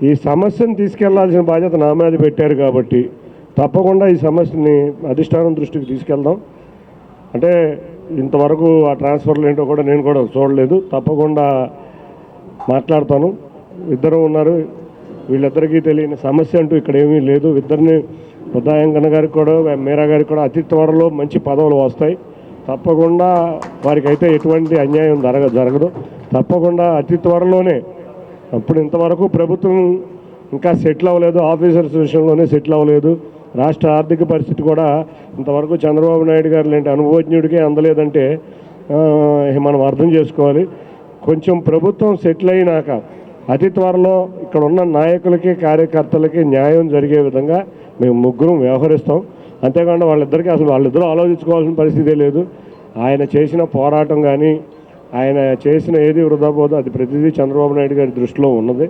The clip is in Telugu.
ఈ సమస్యను తీసుకెళ్లాల్సిన బాధ్యత నా మీద పెట్టారు కాబట్టి తప్పకుండా ఈ సమస్యని అధిష్టానం దృష్టికి తీసుకెళ్దాం. అంటే ఇంతవరకు ఆ ట్రాన్స్ఫర్లు ఏంటో కూడా నేను కూడా చూడలేదు. తప్పకుండా మాట్లాడతాను. ఇద్దరు ఉన్నారు, వీళ్ళిద్దరికీ తెలియని సమస్య అంటూ ఇక్కడ ఏమీ లేదు. ఇద్దరిని ఉదయంకన్న గారికి కూడా మీరా గారికి కూడా అతి త్వరలో మంచి పదవులు వస్తాయి. తప్పకుండా వారికి అయితే ఎటువంటి అన్యాయం జరగదు. తప్పకుండా అతి త్వరలోనే. అప్పుడు ఇంతవరకు ప్రభుత్వం ఇంకా సెటిల్ అవ్వలేదు, ఆఫీసర్స్ విషయంలోనే సెటిల్ అవ్వలేదు. రాష్ట్ర ఆర్థిక పరిస్థితి కూడా ఇంతవరకు చంద్రబాబు నాయుడు గారు లాంటి అనుభవజ్ఞుడికే అందలేదంటే మనం అర్థం చేసుకోవాలి. కొంచెం ప్రభుత్వం సెటిల్ అయినాక అతి త్వరలో ఇక్కడ ఉన్న నాయకులకి కార్యకర్తలకి న్యాయం జరిగే విధంగా మేము ముగ్గురం వ్యవహరిస్తాం. అంతేకాకుండా వాళ్ళిద్దరూ ఆలోచించుకోవాల్సిన పరిస్థితే లేదు. ఆయన చేసిన పోరాటం కానీ ఆయన చేసిన ఏది వృధా పోదు, అది ప్రతిదీ చంద్రబాబు నాయుడు గారి దృష్టిలో ఉన్నది.